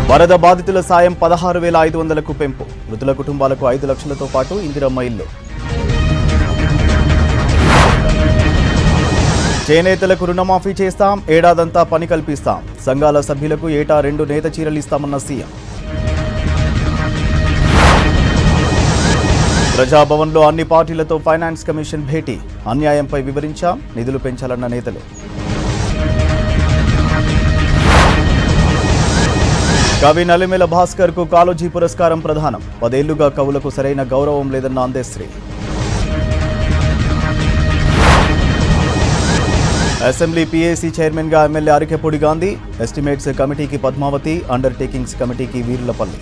వరద బాధితుల సాయం 16,500కు పెంపు. మృతుల కుటుంబాలకు 5 లక్షలతో పాటు ఇందిరమ్మ ఇల్లు. చేనేతలకు రుణమాఫీ చేస్తాం, ఏడాదంతా పని కల్పిస్తాం. సంఘాల సభ్యులకు ఏటా 2 నేత చీరలు ఇస్తామన్న సీఎం. ప్రజాభవన్లో అన్ని పార్టీలతో ఫైనాన్స్ కమిషన్ భేటీ. అన్యాయంపై వివరించాం, నిధులు పెంచాలన్న నేతలు. కవి నలిమెల భాస్కర్ కు కాళోజీ పురస్కారం ప్రదానం. 10 ఏళ్లుగా కవులకు సరైన గౌరవం లేదన్న అందశ్రీ. అసెంబ్లీ పీఏసీ చైర్మన్ గా ఎమ్మెల్యే అరికెపూడి గాంధీ. ఎస్టిమేట్స్ కమిటీకి పద్మావతి, అండర్టేకింగ్స్ కమిటీకి వీరులపల్లి.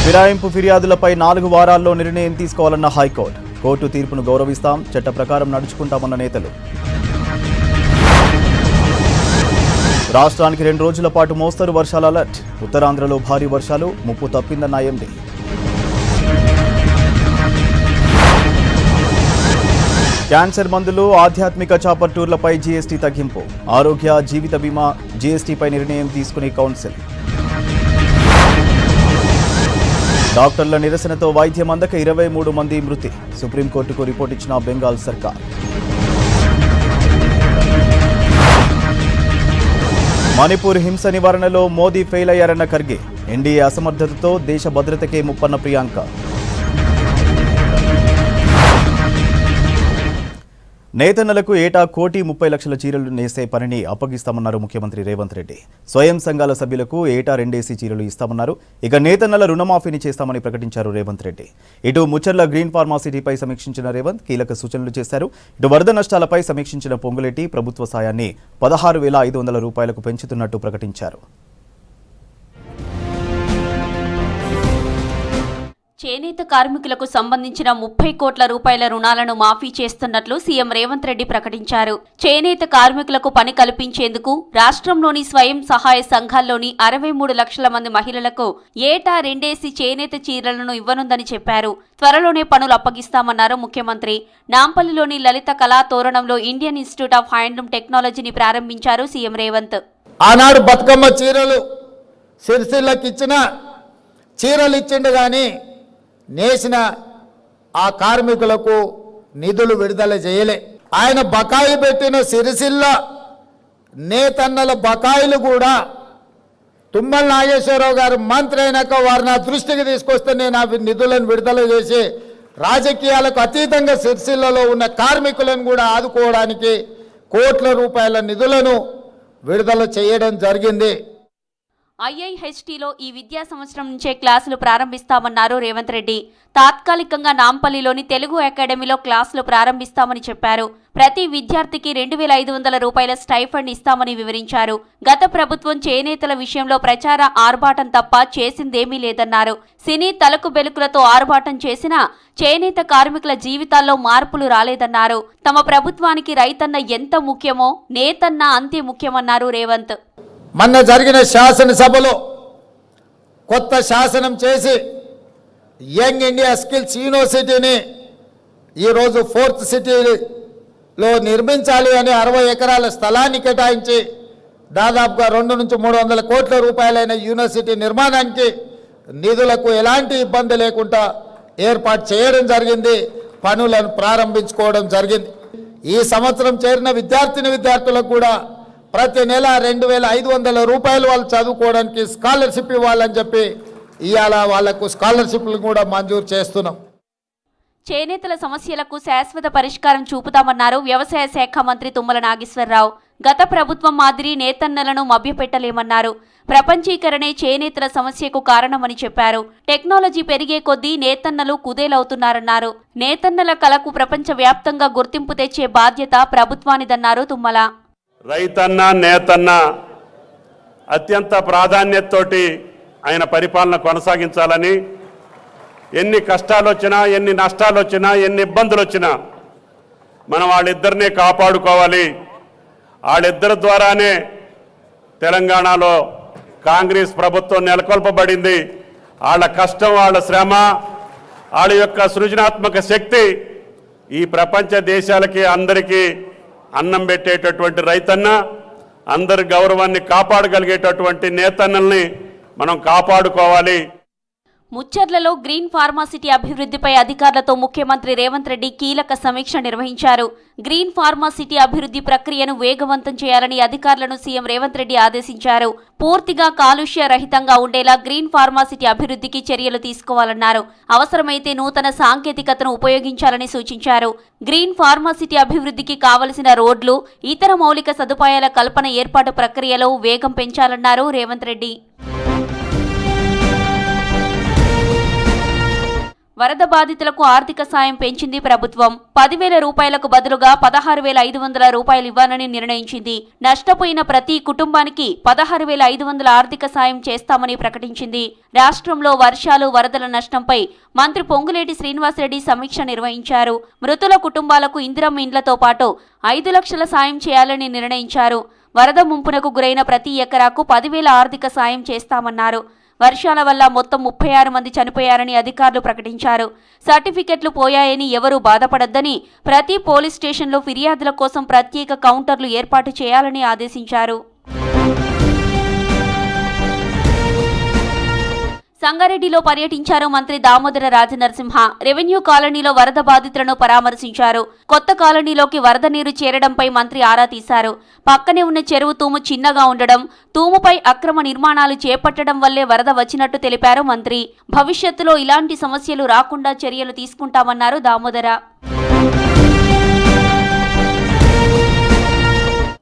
ఫిరాయింపు ఫిర్యాదులపై 4 వారాల్లో నిర్ణయం తీసుకోవాలన్న హైకోర్టు. కోర్టు తీర్పును గౌరవిస్తాం, చట్ట ప్రకారం నడుచుకుంటామన్న నేతలు. రాష్ట్రానికి 2 రోజుల పాటు మోస్తరు వర్షాల అలర్ట్. ఉత్తరాంధ్రలో భారీ వర్షాలు, ముప్పు తప్పిందన్న ఎండీ. క్యాన్సర్ మందులు, ఆధ్యాత్మిక చాపర్ టూర్లపై జీఎస్టీ తగ్గింపు. ఆరోగ్య, జీవిత బీమా జీఎస్టీపై నిర్ణయం తీసుకునే కౌన్సిల్. డాక్టర్ల నిరసనతో వైద్యం అందక 23 మంది మృతి. సుప్రీంకోర్టుకు రిపోర్ట్ ఇచ్చిన బెంగాల్ సర్కార్. మణిపూర్ హింస నివారణలో మోదీ ఫెయిల్ అయ్యారన్న ఖర్గే. ఎన్డీఏ అసమర్థతతో దేశ భద్రతకే ముప్పన్న ప్రియాంక. నేతన్నలకు ఏటా 1,30,00,000 చీరలు నేసే పనిని అప్పగిస్తామన్నారు ముఖ్యమంత్రి రేవంత్ రెడ్డి. స్వయం సంఘాల సభ్యులకు ఏటా 2 చీరలు ఇస్తామన్నారు. ఇక నేతన్నల రుణమాఫీని చేస్తామని ప్రకటించారు రేవంత్ రెడ్డి. ఇటు ముచ్చర్ల గ్రీన్ ఫార్మాసిటీపై సమీక్షించిన రేవంత్ కీలక సూచనలు చేశారు. ఇటు వరద నష్టాలపై సమీక్షించిన పొంగులేటి ప్రభుత్వ సాయాన్ని 16,500 రూపాయలకు పెంచుతున్నట్టు ప్రకటించారు. చేనేత కార్మికులకు సంబంధించిన 30 కోట్ల రూపాయల రుణాలను మాఫీ చేస్తున్నట్లు సీఎం రేవంత్ రెడ్డి ప్రకటించారు. చేనేత కార్మికులకు పని కల్పించేందుకు రాష్ట్రంలోని స్వయం సహాయ సంఘాల్లోని 63 లక్షల మంది మహిళలకు ఏటా 2 చేనేత చీరలను ఇవ్వనుందని చెప్పారు. త్వరలోనే పనులు అప్పగిస్తామన్నారు ముఖ్యమంత్రి. నాంపల్లిలోని లలిత కళా తోరణంలో ఇండియన్ ఇన్స్టిట్యూట్ ఆఫ్ హ్యాండ్లూమ్ టెక్నాలజీని ప్రారంభించారు సీఎం రేవంత్. ఆనాడు బతుకమ్మ చీరలు సిరిసిల్లకిచ్చిన చీరలు ఇచ్చిండు కానీ నేసిన ఆ కార్మికులకు నిధులు విడుదల చేయలే. ఆయన బకాయి పెట్టిన సిరిసిల్ల నేతన్నల బకాయిలు కూడా తుమ్మల నాగేశ్వరరావు గారు మంత్రి అయినాక వారు నా దృష్టికి తీసుకొస్తే నేను ఆ నిధులను విడుదల చేసి రాజకీయాలకు అతీతంగా సిరిసిల్లలో ఉన్న కార్మికులను కూడా ఆదుకోవడానికి కోట్ల రూపాయల నిధులను విడుదల చేయడం జరిగింది. ఐఐహెచ్టీలో ఈ విద్యా సంవత్సరం నుంచే క్లాసులు ప్రారంభిస్తామన్నారు రేవంత్ రెడ్డి. తాత్కాలికంగా నాంపల్లిలోని తెలుగు అకాడమీలో క్లాసులు ప్రారంభిస్తామని చెప్పారు. ప్రతి విద్యార్థికి 2,500 రూపాయల స్టైఫండ్ ఇస్తామని వివరించారు. గత ప్రభుత్వం చేనేతల విషయంలో ప్రచార ఆర్భాటం తప్ప చేసిందేమీ లేదన్నారు. సినీ తలకు బెలుకులతో ఆర్భాటం చేసినా చేనేత కార్మికుల జీవితాల్లో మార్పులు రాలేదన్నారు. తమ ప్రభుత్వానికి రైతన్న ఎంత ముఖ్యమో నేతన్న అంతే ముఖ్యమన్నారు రేవంత్. మొన్న జరిగిన శాసనసభలో కొత్త శాసనం చేసి యంగ్ ఇండియా స్కిల్స్ యూనివర్సిటీని ఈరోజు 4th సిటీలో నిర్మించాలి అని 60 ఎకరాల స్థలాన్ని కేటాయించి దాదాపుగా 200 నుంచి 300 కోట్ల రూపాయలైన యూనివర్సిటీ నిర్మాణానికి నిధులకు ఎలాంటి ఇబ్బంది లేకుండా ఏర్పాటు చేయడం జరిగింది. పనులను ప్రారంభించుకోవడం జరిగింది. ఈ సంవత్సరం చేరిన విద్యార్థులకు కూడా ప్రతి నెల 2,500 రూపాయలు వాళ్ళు చదువుకోవడానికి స్కాలర్షిప్ ఇవ్వాలని చెప్పి ఇవాళ వాళ్లకు స్కాలర్షిప్లు కూడా మంజూరు చేస్తున్నాం. చేనేతల సమస్యలకు శాశ్వత పరిష్కారం చూపుతామన్నారు వ్యవసాయ శాఖ మంత్రి తుమ్మల నాగేశ్వరరావు. గత ప్రభుత్వం మాదిరి నేతన్నలను మభ్యపెట్టలేమన్నారు. ప్రపంచీకరణే చేనేతల సమస్యకు కారణమని చెప్పారు. టెక్నాలజీ పెరిగే కొద్దీ నేతన్నలు కుదేలవుతున్నారన్నారు. నేతన్నల కళకు ప్రపంచవ్యాప్తంగా గుర్తింపు తెచ్చే బాధ్యత ప్రభుత్వానిదన్నారు తుమ్మల. రైతన్న నేతన్న అత్యంత ప్రాధాన్యతతోటి ఆయన పరిపాలన కొనసాగించాలని, ఎన్ని కష్టాలు వచ్చినా, ఎన్ని నష్టాలు వచ్చినా, ఎన్ని ఇబ్బందులు వచ్చినా మనం వాళ్ళిద్దరినే కాపాడుకోవాలి. వాళ్ళిద్దరి ద్వారానే తెలంగాణలో కాంగ్రెస్ ప్రభుత్వం నెలకొల్పబడింది. వాళ్ళ కష్టం, వాళ్ళ శ్రమ, వాళ్ళ యొక్క సృజనాత్మక శక్తి ఈ ప్రపంచ దేశాలకి అందరికీ అన్నం పెట్టేటటువంటి రైతన్న అందరి గౌరవాన్ని కాపాడగలిగేటటువంటి నేతన్నల్ని మనం కాపాడుకోవాలి. ముచ్చర్లలో గ్రీన్ ఫార్మాసిటీ అభివృద్ధిపై అధికారులతో ముఖ్యమంత్రి రేవంత్ రెడ్డి కీలక సమీక్ష నిర్వహించారు. గ్రీన్ ఫార్మాసిటీ అభివృద్ధి ప్రక్రియను వేగవంతం చేయాలని అధికారులను సీఎం రేవంత్ రెడ్డి ఆదేశించారు. పూర్తిగా కాలుష్య రహితంగా ఉండేలా గ్రీన్ ఫార్మాసిటీ అభివృద్ధికి చర్యలు తీసుకోవాలన్నారు. అవసరమైతే నూతన సాంకేతికతను ఉపయోగించాలని సూచించారు. గ్రీన్ ఫార్మాసిటీ అభివృద్ధికి కావలసిన రోడ్లు, ఇతర మౌలిక సదుపాయాల కల్పన ఏర్పాటు ప్రక్రియలో వేగం పెంచాలన్నారు రేవంత్ రెడ్డి. వరద బాధితులకు ఆర్థిక సాయం పెంచింది ప్రభుత్వం. 10,000 రూపాయలకు బదులుగా 16,500 రూపాయలు ఇవ్వాలని నిర్ణయించింది. నష్టపోయిన ప్రతి కుటుంబానికి 16,500 ఆర్థిక సాయం చేస్తామని ప్రకటించింది. రాష్ట్రంలో వర్షాలు, వరదల నష్టంపై మంత్రి పొంగులేటి శ్రీనివాసరెడ్డి సమీక్ష నిర్వహించారు. మృతుల కుటుంబాలకు ఇందిరమ్మ ఇండ్లతో పాటు 5 లక్షల సాయం చేయాలని నిర్ణయించారు. వరద ముంపునకు గురైన ప్రతి ఎకరాకు 10,000 ఆర్థిక సాయం చేస్తామన్నారు. వర్షాల వల్ల మొత్తం 36 మంది చనిపోయారని అధికారులు ప్రకటించారు. సర్టిఫికెట్లు పోయాయని ఎవరూ బాధపడొద్దని, ప్రతి పోలీస్ స్టేషన్లో ఫిర్యాదుల కోసం ప్రత్యేక కౌంటర్లు ఏర్పాటు చేయాలని ఆదేశించారు. సంగారెడ్డిలో పర్యటించారు మంత్రి దామోదర రాజనరసింహ. రెవెన్యూ కాలనీలో వరద బాధితులను పరామర్శించారు. కొత్త కాలనీలోకి వరద నీరు చేరడంపై మంత్రి ఆరా తీశారు. పక్కనే ఉన్న చెరువు తూము చిన్నగా ఉండడం, తూముపై అక్రమ నిర్మాణాలు చేపట్టడం వల్లే వరద వచ్చినట్టు తెలిపారు మంత్రి. భవిష్యత్తులో ఇలాంటి సమస్యలు రాకుండా చర్యలు తీసుకుంటామన్నారు దామోదర.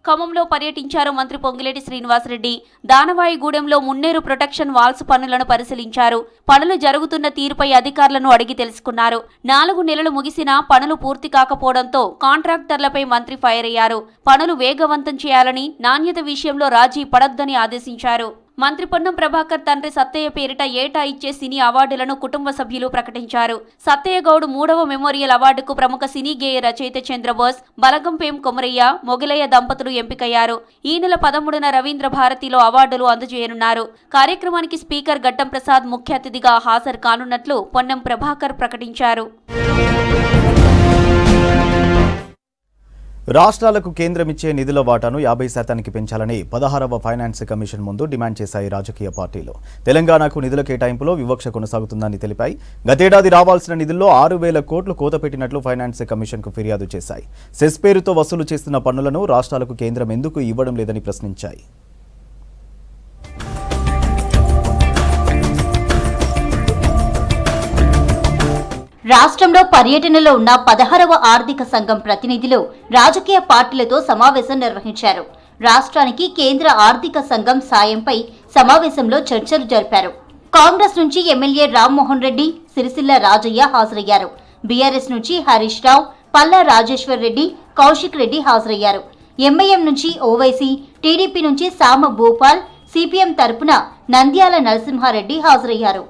ఖమ్మంలో పర్యటించారు మంత్రి పొంగులేటి శ్రీనివాసరెడ్డి. దానవాయిగూడెంలో మున్నేరు ప్రొటెక్షన్ వాల్స్ పనులను పరిశీలించారు. పనులు జరుగుతున్న తీరుపై అధికారులను అడిగి తెలుసుకున్నారు. 4 నెలలు ముగిసినా పనులు పూర్తి కాకపోవడంతో కాంట్రాక్టర్లపై మంత్రి ఫైర్ అయ్యారు. పనులు వేగవంతం చేయాలని, నాణ్యత విషయంలో రాజీ పడొద్దని ఆదేశించారు. మంత్రి పొన్నం ప్రభాకర్ తండ్రి సత్తయ్య పేరిట ఏటా ఇచ్చే సినీ అవార్డులను కుటుంబ సభ్యులు ప్రకటించారు. సత్తయ్య గౌడ్ 3వ మెమోరియల్ అవార్డుకు ప్రముఖ సినీ గేయ రచయిత చంద్రబోస్, బలగంపేం కొమరయ్య, మొగిలయ్య దంపతులు ఎంపికయ్యారు. ఈ నెల 13న రవీంద్ర భారతిలో అవార్డులు అందజేయనున్నారు. కార్యక్రమానికి స్పీకర్ గడ్డం ప్రసాద్ ముఖ్య అతిథిగా హాజరు కానున్నట్లు పొన్నం ప్రభాకర్ ప్రకటించారు. రాష్ట్రాలకు కేంద్రం ఇచ్చే నిధుల వాటాను 50% పెంచాలని 16వ ఫైనాన్స్ కమిషన్ ముందు డిమాండ్ చేశాయి రాజకీయ పార్టీలు. తెలంగాణకు నిధుల కేటాయింపులో వివక్ష కొనసాగుతుందని తెలిపాయి. గతేడాది రావాల్సిన నిధుల్లో 6,000 కోట్లు కోత పెట్టినట్లు ఫైనాన్స్ కమిషన్కు ఫిర్యాదు చేశాయి. సెస్ పేరుతో వసూలు చేస్తున్న పన్నులను రాష్ట్రాలకు కేంద్రం ఎందుకు ఇవ్వడం లేదని ప్రశ్నించాయి. రాష్ట్రంలో పర్యటనలో ఉన్న 16వ ఆర్థిక సంఘం ప్రతినిధులు రాజకీయ పార్టీలతో సమావేశం నిర్వహించారు. రాష్ట్రానికి కేంద్ర ఆర్థిక సంఘం సాయంపై సమావేశంలో చర్చలు జరిపారు. కాంగ్రెస్ నుంచి ఎమ్మెల్యే రామ్మోహన్ రెడ్డి, సిరిసిల్ల రాజయ్య హాజరయ్యారు. బీఆర్ఎస్ నుంచి హరీష్ రావు, పల్లా రాజేశ్వర్ రెడ్డి, కౌశిక్ రెడ్డి హాజరయ్యారు. ఎంఐఎం నుంచి ఓవైసీ, టీడీపీ నుంచి సామ భూపాల్, సిపిఎం తరపున నంద్యాల నరసింహారెడ్డి హాజరయ్యారు.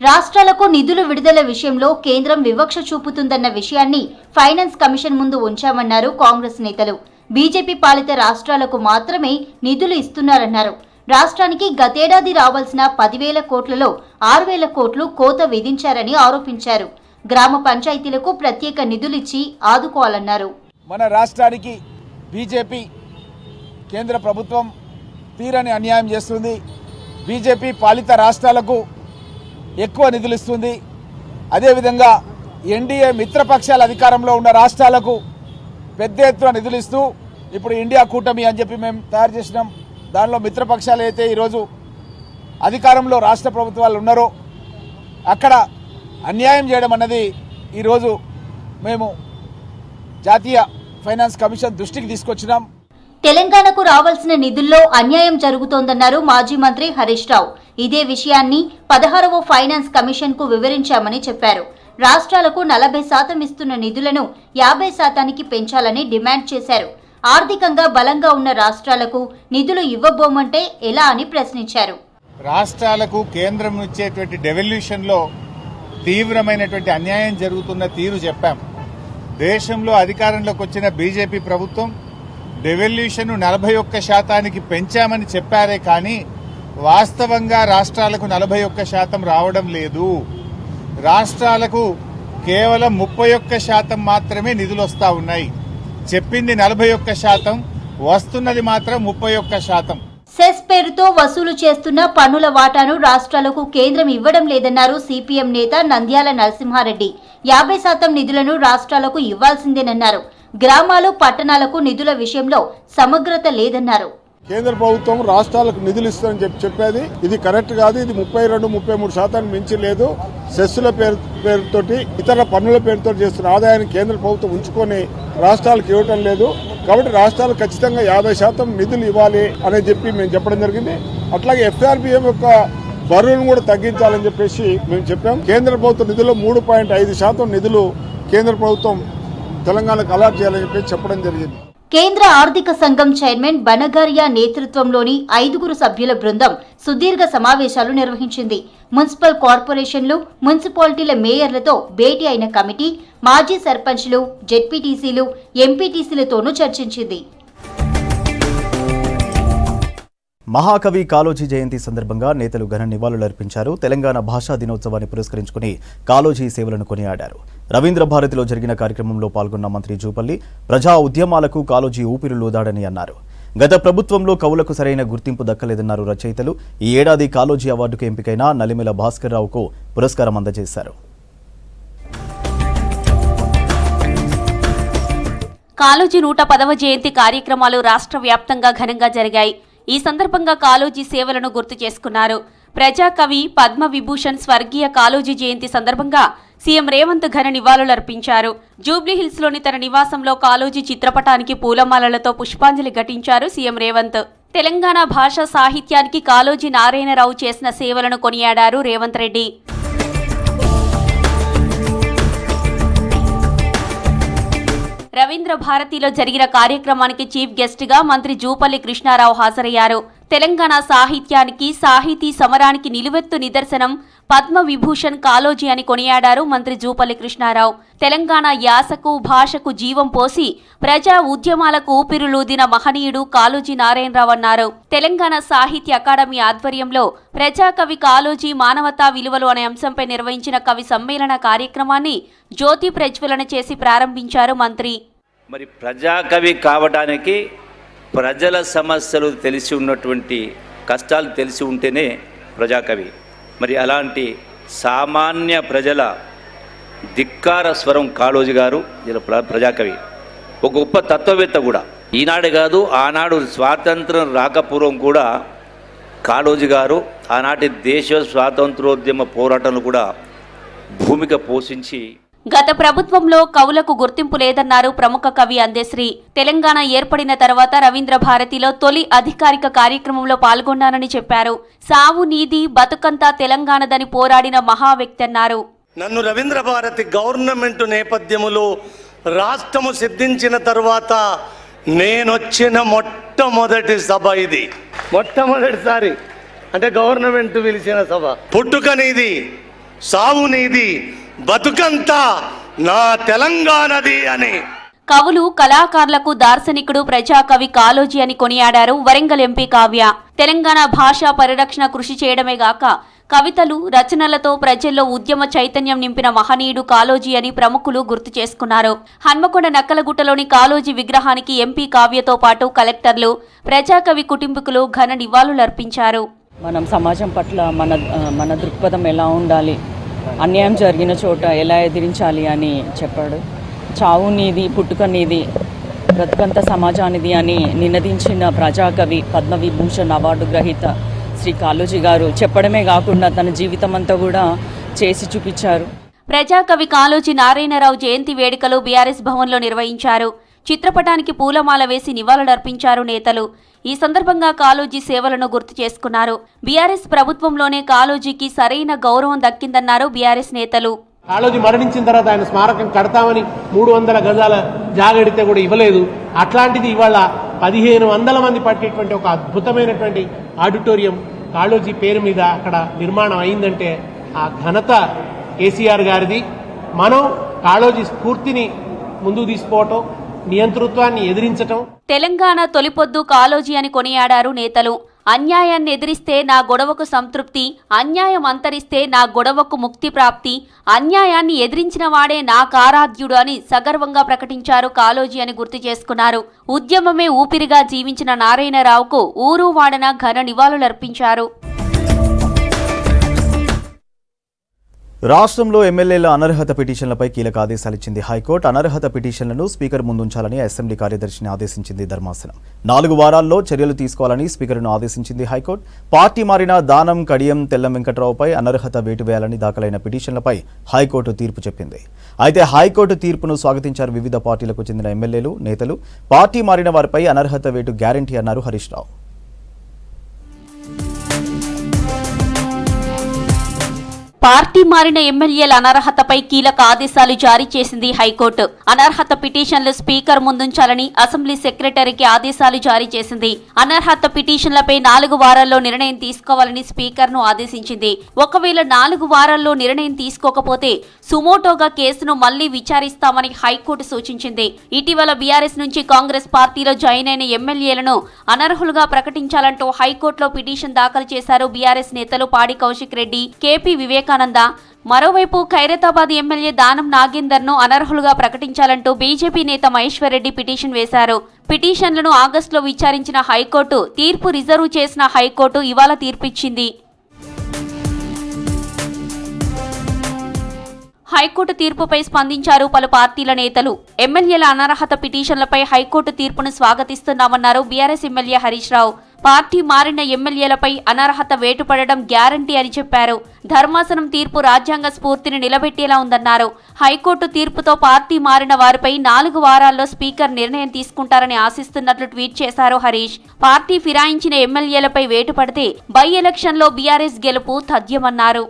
రాష్ట్రాలకు నిధులు విడుదల విషయంలో కేంద్రం వివక్ష చూపుతుందన్న విషయాన్ని ఫైనాన్స్ కమిషన్ ముందు ఉంచామన్నారు కాంగ్రెస్ నేతలు. బీజేపీ పాలిత రాష్ట్రాలకు మాత్రమే నిధులు ఇస్తున్నారన్నారు. రాష్ట్రానికి గతేడాది రావాల్సిన 10,000 కోట్లలో 6,000 కోట్లు కోత విధించారని ఆరోపించారు. గ్రామ పంచాయతీలకు ప్రత్యేక నిధులిచ్చి ఆదుకోవాలన్నారు. మన రాష్ట్రానికి బీజేపీ కేంద్ర ప్రభుత్వం తీరని అన్యాయం చేస్తుంది. బీజేపీ పాలిత రాష్ట్రాలకు ఎక్కువ నిధులు ఇస్తుంది. అదేవిధంగా ఎన్డీఏ మిత్రపక్షాల అధికారంలో ఉన్న రాష్ట్రాలకు పెద్ద ఎత్తున నిధులు ఇస్తూ ఇప్పుడు ఇండియా కూటమి అని చెప్పి మేము తయారు చేసినాం. దానిలో మిత్రపక్షాలు అయితే ఈరోజు అధికారంలో రాష్ట్ర ప్రభుత్వాలు ఉన్నారో అక్కడ అన్యాయం చేయడం అన్నది ఈరోజు మేము జాతీయ ఫైనాన్స్ కమిషన్ దృష్టికి తీసుకొచ్చినాం. తెలంగాణకు రావాల్సిన నిధుల్లో అన్యాయం జరుగుతోందన్నారు మాజీ మంత్రి హరీష్ రావు. ఇదే విషయాన్ని 16వ ఫైనాన్స్ కమిషన్ కు వివరించామని చెప్పారు. రాష్ట్రాలకు 40% ఇస్తున్న నిధులను 50%కి పెంచాలని డిమాండ్ చేశారు. ఆర్థికంగా బలంగా ఉన్న రాష్ట్రాలకు నిధులు ఇవ్వబోమంటే ఎలా అని ప్రశ్నించారు. రాష్ట్రాలకు కేంద్రం ఇచ్చేటువంటి డెవల్యూషన్లో తీవ్రమైనటువంటి అన్యాయం జరుగుతున్న తీరు చెప్పాం. దేశంలో అధికారంలోకి వచ్చిన బీజేపీ ప్రభుత్వం డెవల్యూషన్ 41%కి పెంచామని చెప్పారే కానీ వాస్తవంగా రాష్ట్రాలకు 41% రావడం లేదు. రాష్ట్రాలకు కేవలం 31% మాత్రమే నిధులు వస్తా ఉన్నాయి. చెప్పింది 41%, వస్తున్నది మాత్రం 31%. సెస్ పేరుతో వసూలు చేస్తున్న పన్నుల వాటాను రాష్ట్రాలకు కేంద్రం ఇవ్వడం లేదన్నారు సిపిఎం నేత నంద్యాల నరసింహారెడ్డి. 50% నిధులను రాష్ట్రాలకు ఇవ్వాల్సిందేనన్నారు. గ్రామాలు పట్టణాలకు నిధుల విషయంలో సమగ్రత లేదన్నారు. కేంద్ర ప్రభుత్వం రాష్ట్రాలకు నిధులు ఇస్తుందని చెప్పేది ఇది కరెక్ట్ కాదు. ఇది 32-33% మించి లేదు. సెస్సుల పేరుతోటి ఇతర పన్నుల పేరుతో చేస్తున్న ఆదాయాన్ని కేంద్ర ప్రభుత్వం ఉంచుకొని రాష్ట్రాలకు ఇవ్వటం లేదు. కాబట్టి రాష్ట్రాలు ఖచ్చితంగా 50% నిధులు ఇవ్వాలి అని చెప్పి మేము చెప్పడం జరిగింది. అట్లాగే FRBM యొక్క బరువును కూడా తగ్గించాలని చెప్పేసి మేము చెప్పాం. కేంద్ర ప్రభుత్వ నిధుల్లో 3.5% నిధులు కేంద్ర ప్రభుత్వం తెలంగాణకు అలాట్ చేయాలని చెప్పి చెప్పడం జరిగింది. కేంద్ర ఆర్థిక సంఘం చైర్మన్ బనగారియా నేతృత్వంలోని 5 సభ్యుల బృందం సుదీర్ఘ సమావేశాలు నిర్వహించింది. మున్సిపల్ కార్పొరేషన్లు, మున్సిపాలిటీల మేయర్లతో భేటీ అయిన కమిటీ మాజీ సర్పంచ్లు, జెడ్పీటీసీలు, ఎంపీటీసీలతోనూ చర్చించింది. మహాకవి కాళోజీ జయంతి సందర్భంగా నేతలు ఘన నివాళులర్పించారు. తెలంగాణ భాషా దినోత్సవాన్ని పురస్కరించుకుని కాళోజీ సేవలను కొనియాడారు. రవీంద్ర భారతిలో జరిగిన కార్యక్రమంలో పాల్గొన్న మంత్రి జూపల్లి ప్రజా ఉద్యమాలకు కాళోజీ ఊపిరులూదాడని అన్నారు. గత ప్రభుత్వంలో కవులకు సరైన గుర్తింపు దక్కలేదన్నారు రచయితలు. ఈ ఏడాది కాళోజీ అవార్డుకు ఎంపికైన నలిమెల భాస్కర్ రావుకు పురస్కారం అందజేశారు. కాళోజీ 110వ జయంతి కార్యక్రమాలు రాష్ట్ర వ్యాప్తంగా ఘనంగా జరిగాయి. ఈ సందర్భంగా కాళోజీ సేవలను గుర్తు చేసుకున్నారు. ప్రజాకవి పద్మ విభూషణ్ స్వర్గీయ కాళోజీ జయంతి సందర్భంగా సీఎం రేవంత్ ఘన నివాళులర్పించారు. జూబ్లీహిల్స్లోని తన నివాసంలో కాళోజీ చిత్రపటానికి పూలమాలలతో పుష్పాంజలి ఘటించారు సీఎం రేవంత్. తెలంగాణ భాషా సాహిత్యానికి కాళోజీ నారాయణరావు చేసిన సేవలను కొనియాడారు రేవంత్ రెడ్డి. రవీంద్ర భారతిలో జరిగిన కార్యక్రమానికి చీఫ్ గెస్ట్ గా మంత్రి జూపల్లి కృష్ణారావు హాజరయ్యారు. తెలంగాణ సాహిత్యానికి, సాహితీ సమరానికి నిలువెత్తు నిదర్శనం పద్మ విభూషణ్ కాళోజీ అని కొనియాడారు మంత్రి జూపల్లి కృష్ణారావు. తెలంగాణ యాసకు, భాషకు జీవం పోసి ప్రజా ఉద్యమాలకు ఊపిరులూదిన మహనీయుడు కాళోజీ నారాయణరావు అన్నారు. తెలంగాణ సాహిత్య అకాడమీ ఆధ్వర్యంలో ప్రజాకవి కాళోజీ మానవతా విలువలు అనే అంశంపై నిర్వహించిన కవి సమ్మేళన కార్యక్రమాన్ని జ్యోతి ప్రజ్వలన చేసి ప్రారంభించారు మంత్రి. మరి ప్రజాకవి కావడానికి ప్రజల సమస్యలు తెలిసి ఉన్నటువంటి, కష్టాలు తెలిసి ఉంటేనే ప్రజాకవి. మరి అలాంటి సామాన్య ప్రజల ధిక్కార స్వరం కాళోజీ గారు ప్రజాకవి. ఒక గొప్ప తత్వవేత్త కూడా. ఈనాడు కాదు, ఆనాడు స్వాతంత్రం రాకపూర్వం కూడా కాళోజీ గారు ఆనాటి దేశ స్వాతంత్రోద్యమ పోరాటంలో కూడా భూమిక పోషించి. గత ప్రభుత్వంలో కవులకు గుర్తింపు లేదన్నారు ప్రముఖ కవి అందెశ్రీ. తెలంగాణ ఏర్పడిన తర్వాత రవీంద్ర భారతిలో తొలి అధికారిక కార్యక్రమంలో పాల్గొన్నానని చెప్పారు. సావు నీది బతుకంతా తెలంగాణదని పోరాడిన మహా వ్యక్తి అన్నారు. నన్ను రవీంద్ర భారతి గవర్నమెంట్ నేపథ్యములో రాష్ట్రము సిద్ధించిన తర్వాత నేనొచ్చిన మొట్టమొదటి సభ ఇది. మొట్టమొదటిసారి అంటే గవర్నమెంట్ పిలిచిన సభ. పుట్టుక నీది, సావు నీది, బతుకంతా నా తెలంగాణది అని. కవులు, కళాకారులకు దార్శనికుడు ప్రజాకవి కాళోజీ అని కొనియాడారు వరంగల్ ఎంపీ కావ్య. తెలంగాణ భాషా పరిరక్షణ కృషి చేయడమే గాక కవితలు, రచనలతో ప్రజల్లో ఉద్యమ చైతన్యం నింపిన మహనీయుడు కాళోజీ అని ప్రముఖులు గుర్తు చేసుకున్నారు. హన్మకొండ నక్కలగుట్టలోని కాళోజీ విగ్రహానికి ఎంపీ కావ్యతో పాటు కలెక్టర్లు, ప్రజాకవి కుటుంబీకులు ఘన నివాళులర్పించారు. మనం సమాజం పట్ల మన దృక్పథం ఎలా ఉండాలి, అన్యాయం జరిగిన చోట ఎలా ఎదిరించాలి అని చెప్పాడు. చావు నీది, పుట్టుక నీది, బ్రతుకంత సమాజానిది అని నినదించిన ప్రజాకవి పద్మవిభూషణ్ అవార్డు గ్రహీత శ్రీ కాళోజీ గారు చెప్పడమే కాకుండా తన జీవితం అంతా కూడా చేసి చూపించారు. ప్రజాకవి కాళోజీ నారాయణరావు జయంతి వేడుకలు బీఆర్ఎస్ భవన్లో నిర్వహించారు. చిత్రపటానికి పూలమాల వేసి నివాళులర్పించారు నేతలు. ఈ సందర్భంగా కాళోజీ సేవలను గుర్తు చేసుకున్నారు. బీఆర్ఎస్ ప్రభుత్వంలోనే కాళోజీకి సరైన గౌరవం దక్కిందన్నారు బీఆర్ఎస్ నేతలు. కాళోజీ మరణించిన తర్వాత ఆయన స్మారకం కడతామని 300 గజాల జాగడితే కూడా ఇవ్వలేదు. అట్లాంటిది ఇవాళ 1500 మంది పట్టేటువంటి ఒక అద్భుతమైనటువంటి ఆడిటోరియం కాళోజీ పేరు మీద అక్కడ నిర్మాణం అయిందంటే ఆ ఘనత కేసీఆర్ గారిది. మనం కాళోజీ స్ఫూర్తిని ముందుకు తీసుకోవటం, నియంతృత్వాన్ని ఎదిరించటం. తెలంగాణ తొలిపొద్దు కాళోజీ అని కొనియాడారు నేతలు. అన్యాయాన్ని ఎదిరిస్తే నా గొడవకు సంతృప్తి, అన్యాయం అంతరిస్తే నా గొడవకు ముక్తి ప్రాప్తి, అన్యాయాన్ని ఎదిరించిన వాడే నా కారాధ్యుడు అని సగర్వంగా ప్రకటించారు కాళోజీ అని గుర్తు చేసుకున్నారు. ఉద్యమమే ఊపిరిగా జీవించిన నారాయణరావుకు ఊరు వాడన ఘన నివాళులర్పించారు. రాష్ట్రంలో ఎమ్మెల్యేల అనర్హత పిటిషన్లపై కీలక ఆదేశాలిచ్చింది హైకోర్టు. అనర్హత పిటిషన్లను స్పీకర్ ముందుంచాలని అసెంబ్లీ కార్యదర్శిని ఆదేశించింది ధర్మాసనం. 4 వారాల్లో చర్యలు తీసుకోవాలని స్పీకర్ను ఆదేశించింది హైకోర్టు. పార్టీ మారిన దానం కడియం తెల్లం వెంకట్రావుపై అనర్హత వేటు వేయాలని దాఖలైన పిటిషన్లపై హైకోర్టు తీర్పు చెప్పింది. అయితే హైకోర్టు తీర్పును స్వాగతించారు వివిధ పార్టీలకు చెందిన ఎమ్మెల్యేలు, నేతలు. పార్టీ మారిన వారిపై అనర్హత వేటు గ్యారంటీ అన్నారు హరీష్ రావు. పార్టీ మారిన ఎమ్మెల్యేల అనర్హతపై కీలక ఆదేశాలు జారీ చేసింది హైకోర్టు. అనర్హత పిటిషన్లు స్పీకర్ ముందుంచాలని అసెంబ్లీ సెక్రటరీకి ఆదేశాలు జారీ చేసింది. అనర్హత పిటిషన్లపై 4 వారాల్లో నిర్ణయం తీసుకోవాలని స్పీకర్ను ఆదేశించింది. ఒకవేళ 4 వారాల్లో నిర్ణయం తీసుకోకపోతే సుమోటోగా కేసును మళ్లీ విచారిస్తామని హైకోర్టు సూచించింది. ఇటీవల బీఆర్ఎస్ నుంచి కాంగ్రెస్ పార్టీలో జాయిన్ అయిన ఎమ్మెల్యేలను అనర్హులుగా ప్రకటించాలంటూ హైకోర్టులో పిటిషన్ దాఖలు చేశారు బీఆర్ఎస్ నేతలు పాడి కౌశిక్ రెడ్డి, కేపీ వివేకానంద. మరోవైపు ఖైరతాబాద్ ఎమ్మెల్యే దానం నాగేందర్ను అనర్హులుగా ప్రకటించాలంటూ బీజేపీ నేత మహేశ్వర్ రెడ్డి పిటిషన్ వేశారు. పిటిషన్లను ఆగస్టులో విచారించిన హైకోర్టు తీర్పు రిజర్వ్ చేసిన హైకోర్టు ఇవాళ తీర్పిచ్చింది. హైకోర్టు తీర్పుపై స్పందించారు పలు పార్టీల నేతలు. ఎమ్మెల్యేల అనర్హత పిటిషన్లపై హైకోర్టు తీర్పును స్వాగతిస్తున్నామన్నారు BRS MLA Harish Rao. Party మారిన ఎమ్మెల్యేలపై అనర్హత వేటుపడడం గ్యారంటీ అని చెప్పారు. ధర్మాసనం తీర్పు రాజ్యాంగ స్ఫూర్తిని నిలబెట్టేలా ఉందన్నారు. హైకోర్టు తీర్పుతో పార్టీ మారిన వారిపై 4 వారాల్లో స్పీకర్ నిర్ణయం తీసుకుంటారని ఆశిస్తున్నట్లు ట్వీట్ చేశారు హరీష్. పార్టీ ఫిరాయించిన ఎమ్మెల్యేలపై వేటుపడితే బై ఎలక్షన్లో బీఆర్ఎస్ గెలుపు తథ్యమన్నారు.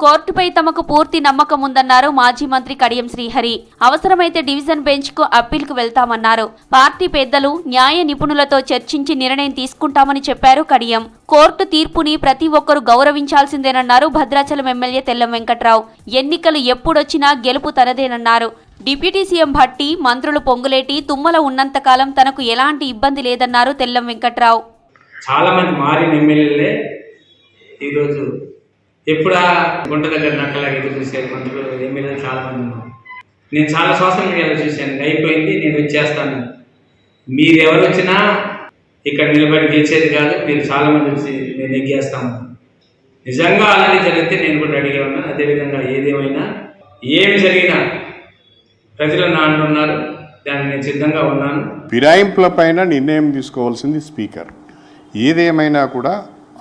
కోర్టుపై తమకు పూర్తి నమ్మకం ఉందన్నారు మాజీ మంత్రి కడియం శ్రీహరి. అవసరమైతే డివిజన్ బెంచ్ కు అప్పీల్కు వెళ్తామన్నారు. పార్టీ పెద్దలు, న్యాయ నిపుణులతో చర్చించి నిర్ణయం తీసుకుంటామని చెప్పారు కడియం. కోర్టు తీర్పుని ప్రతి ఒక్కరూ గౌరవించాల్సిందేనన్నారు భద్రాచలం ఎమ్మెల్యే తెల్లం వెంకట్రావు. ఎన్నికలు ఎప్పుడొచ్చినా గెలుపు తనదేనన్నారు. డిప్యూటీ సీఎం భట్టి, మంత్రులు పొంగులేటి, తుమ్మల ఉన్నంతకాలం తనకు ఎలాంటి ఇబ్బంది లేదన్నారు తెల్లం వెంకట్రావు. చాలా మంది మారిన ఎమ్మెల్యేలే ఈరోజు ఎప్పుడా గుంట దగ్గర నక్కలాగా ఎదురు చూశారు మంత్రులు, ఎమ్మెల్యేలు చాలా మంది ఉన్నారు. నేను చాలా సోషల్ మీడియాలో చూశాను, అయిపోయింది నేను వచ్చేస్తాను, మీరు ఎవరు వచ్చినా ఇక్కడ నిలబడి గెలిచేది కాదు, మీరు చాలా మంది వచ్చి నేను నెగ్గేస్తాము. నిజంగా అలాగే జరిగితే నేను కూడా రెడీగా ఉన్నాను. అదేవిధంగా ఏదేమైనా ఏమి జరిగినా ప్రజలు నా అంటున్నారు, దానికి నేను సిద్ధంగా ఉన్నాను. ఫిరాయింపుల పైన నిర్ణయం తీసుకోవాల్సింది స్పీకర్. ఏదేమైనా కూడా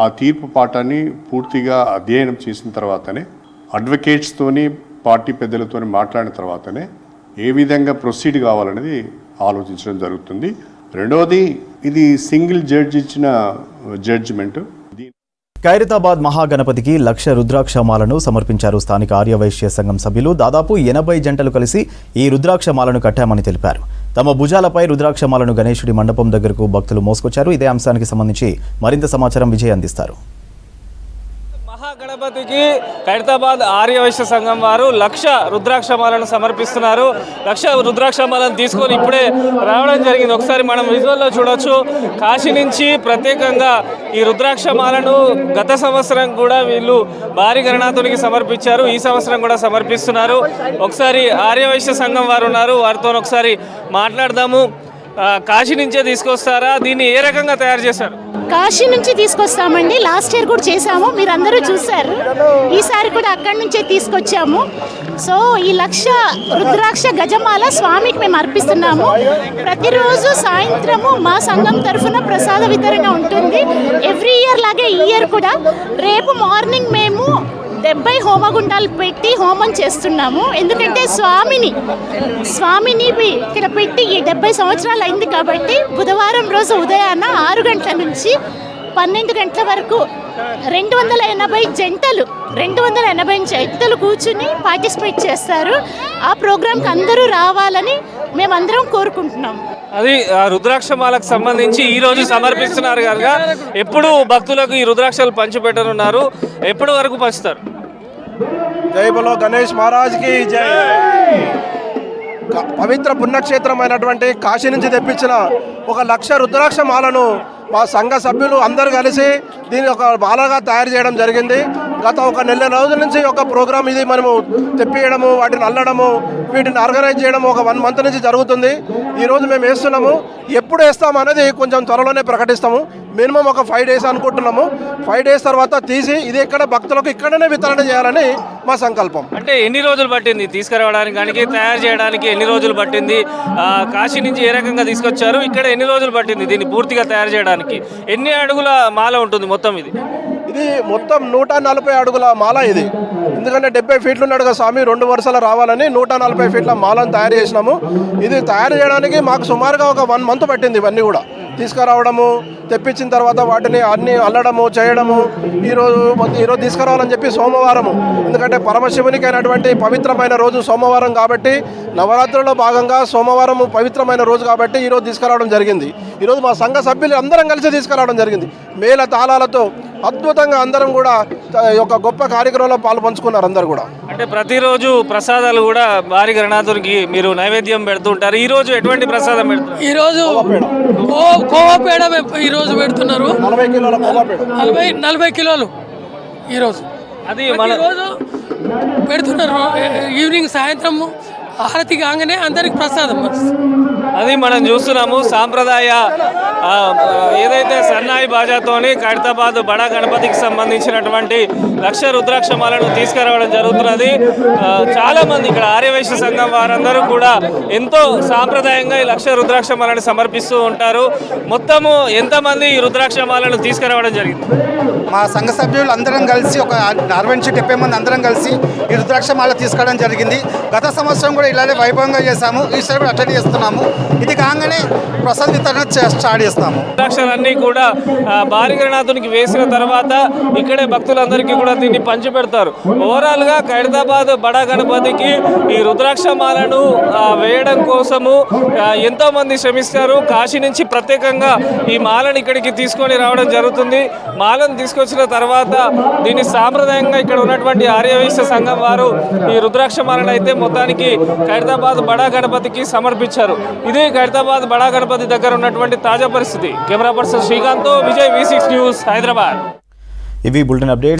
ఆ తీర్పు పాఠాన్ని పూర్తిగా అధ్యయనం చేసిన తర్వాతనే, అడ్వకేట్స్తోని పార్టీ పెద్దలతోని మాట్లాడిన తర్వాతనే ఏ విధంగా ప్రొసీడ్ కావాలనేది ఆలోచించడం జరుగుతుంది. రెండవది, ఇది సింగిల్ జడ్జి ఇచ్చిన జడ్జిమెంట్. ఖైరతాబాద్ మహాగణపతికి 1,00,000 రుద్రాక్షమాలను సమర్పించారు స్థానిక ఆర్యవైశ్య సంఘం సభ్యులు. దాదాపు 80 జంటలు కలిసి ఈ రుద్రాక్షమాలను కట్టామని తెలిపారు. తమ భుజాలపై రుద్రాక్షమాలను గణేశుడి మండపం దగ్గరకు భక్తులు మోసుకొచ్చారు. ఇదే అంశానికి సంబంధించి మరింత సమాచారం విజయ్ అందిస్తారు. మహాగణపతికి ఖైరతాబాద్ ఆర్యవైశ్య సంఘం వారు 1,00,000 రుద్రాక్షమాలను సమర్పిస్తున్నారు. 1,00,000 రుద్రాక్షమాలను తీసుకొని ఇప్పుడే రావడం జరిగింది. ఒకసారి మనం విజువల్లో చూడొచ్చు. కాశీ నుంచి ప్రత్యేకంగా ఈ రుద్రాక్షమాలను గత సంవత్సరం కూడా వీళ్ళు భారీ గణనాథునికి సమర్పించారు. ఈ సంవత్సరం కూడా సమర్పిస్తున్నారు. ఒకసారి ఆర్యవైశ్య సంఘం వారు ఉన్నారు, వారితో ఒకసారి మాట్లాడదాము. కాశీ నుంచే తీసుకొస్తారా? దీన్ని ఏ రకంగా తయారు చేశారు? కాశీ నుంచి తీసుకొస్తామండి. లాస్ట్ ఇయర్ కూడా చేసాము, మీరు అందరూ చూశారు. ఈసారి కూడా అక్కడి నుంచే తీసుకొచ్చాము. సో ఈ 1,00,000 రుద్రాక్ష గజమాల స్వామికి మేము అర్పిస్తున్నాము. ప్రతిరోజు సాయంత్రము మా సంఘం తరఫున ప్రసాద వితరణ ఉంటుంది. ఎవ్రీ ఇయర్ లాగే ఈ ఇయర్ కూడా రేపు మార్నింగ్ మేము 70 హోమగుండాలు పెట్టి హోమం చేస్తున్నాము. ఎందుకంటే స్వామిని ఇక్కడ పెట్టి 70 సంవత్సరాలు అయింది కాబట్టి బుధవారం రోజు ఉదయాన 6 గంటల నుంచి 12 గంటల వరకు 280 జంటలు కూర్చుని పార్టిసిపేట్ చేస్తారు. ఆ ప్రోగ్రాంకి అందరూ రావాలని మేమందరం కోరుకుంటున్నాం. అది రుద్రాక్షమాలకు సంబంధించి ఈ రోజు సమర్పిస్తున్నారు కనుక ఎప్పుడు భక్తులకు ఈ రుద్రాక్షలు పంచిపెట్టనున్నారు? ఎప్పటి వరకు పంచుతారు? జై బలో గణేష్ మహారాజ్ కి జై. పవిత్ర పుణ్యక్షేత్రమైనటువంటి కాశీ నుంచి తెప్పించిన 1,00,000 రుద్రాక్ష మాలను మా సంఘ సభ్యులు అందరూ కలిసి దీన్ని ఒక మాలగా తయారు చేయడం జరిగింది. గత 1 నెల రోజుల నుంచి ఒక ప్రోగ్రామ్ ఇది మనము తెప్పియడము, వాటిని అల్లడము, వీటిని ఆర్గనైజ్ చేయడం ఒక 1 మంత్ నుంచి జరుగుతుంది. ఈరోజు మేము వేస్తున్నాము. ఎప్పుడు వేస్తాము అనేది కొంచెం త్వరలోనే ప్రకటిస్తాము. మినిమం ఒక 5 డేస్ అనుకుంటున్నాము. 5 డేస్ తర్వాత తీసి ఇది ఇక్కడ భక్తులకు ఇక్కడనే వితరణ చేయాలని మా సంకల్పం. అంటే ఎన్ని రోజులు పట్టింది తీసుకురావడానికి, తయారు చేయడానికి ఎన్ని రోజులు పట్టింది? కాశీ నుంచి ఏ రకంగా తీసుకొచ్చారు, ఇక్కడ ఎన్ని రోజులు పట్టింది దీన్ని పూర్తిగా తయారు చేయడానికి? ఎన్ని అడుగుల మాల ఉంటుంది మొత్తం? ఇది మొత్తం 140 అడుగుల మాల ఇది. ఎందుకంటే 70 ఫీట్లు ఉన్నాడుగా స్వామి, 2 వరుసలు రావాలని 140 ఫీట్ల మాలను తయారు చేసినాము. ఇది తయారు చేయడానికి మాకు సుమారుగా ఒక 1 మంత్ పట్టింది. ఇవన్నీ కూడా తీసుకురావడము, తెప్పించిన తర్వాత వాటిని అన్ని అల్లడము చేయడము. ఈరోజు తీసుకురావాలని చెప్పి సోమవారము, ఎందుకంటే పరమశివునికి అయినటువంటి పవిత్రమైన రోజు సోమవారం కాబట్టి, నవరాత్రుల్లో భాగంగా సోమవారం పవిత్రమైన రోజు కాబట్టి ఈరోజు తీసుకురావడం జరిగింది. ఈరోజు మా సంఘ సభ్యులు అందరం కలిసి తీసుకురావడం జరిగింది. మేళ తాళాలతో అద్భుతంగా అందరం కూడా ఒక గొప్ప కార్యక్రమంలో పాలు పంచుకున్నారు అందరు కూడా. అంటే ప్రతిరోజు ప్రసాదాలు కూడా భారీ గణనాథునికి మీరు నైవేద్యం పెడుతుంటారు. ఈ రోజు ఎటువంటి ప్రసాదం పెడుతున్నారు? ఈ రోజు కోవాపేడ ఈరోజు పెడుతున్నారు. 40 కిలోల కోవాపేడ, 40 కిలోలు ఈరోజు అది రోజు పెడుతున్నారు. ఈవినింగ్ సాయంత్రం హారతి కాగానే అందరికి ప్రసాదం. అది మనం చూస్తున్నాము. సాంప్రదాయ ఏదైతే సన్నాయి బాజాతోని ఖైరతాబాద్ బడా గణపతికి సంబంధించినటువంటి 1,00,000 రుద్రాక్షమాలను తీసుకురావడం జరుగుతున్నది. చాలామంది ఇక్కడ ఆర్యవైశ్య సంఘం వారందరూ కూడా ఎంతో సాంప్రదాయంగా ఈ 1,00,000 రుద్రాక్షమాలను సమర్పిస్తూ ఉంటారు. మొత్తము ఎంతమంది ఈ రుద్రాక్షమాలను తీసుకురావడం జరిగింది? మా సంఘ సభ్యులు అందరం కలిసి ఒక 60-70 మంది అందరం కలిసి ఈ రుద్రాక్షమాల తీసుకోవడం జరిగింది. గత సంవత్సరం కూడా ఇలానే వైభవంగా చేశాము. ఈసారి కూడా అటెండ్ చేస్తున్నాము. ఇది కాగానే ప్రసాద వితరణ స్టార్ట్ చేస్తాము. రుద్రాక్షలన్నీ కూడా భారీ గణనాథునికి వేసిన తర్వాత ఇక్కడే భక్తులందరికీ కూడా దీన్ని పంచిపెడతారు. ఓవరాల్గా ఖైరతాబాద్ బడా గణపతికి ఈ రుద్రాక్షమాలను వేయడం కోసము ఎంతో మంది శ్రమిస్తారు. కాశీ నుంచి ప్రత్యేకంగా ఈ మాలను ఇక్కడికి తీసుకొని రావడం జరుగుతుంది. మాలను తీసుకొచ్చిన తర్వాత దీన్ని సాంప్రదాయంగా ఇక్కడ ఉన్నటువంటి ఆర్యవైశ్య సంఘం వారు ఈ రుద్రాక్షమాలను అయితే మొత్తానికి ఖైరతాబాద్ బడా గణపతికి సమర్పించారు. ఇది ఖైరతాబాద్ బడా గణపతి దగ్గర ఉన్నటువంటి తాజా పరిస్థితి. Camera person Srikanth, Vijay, V6 news, Hyderabad. ఇవి బులెటిన్ అప్డేట్.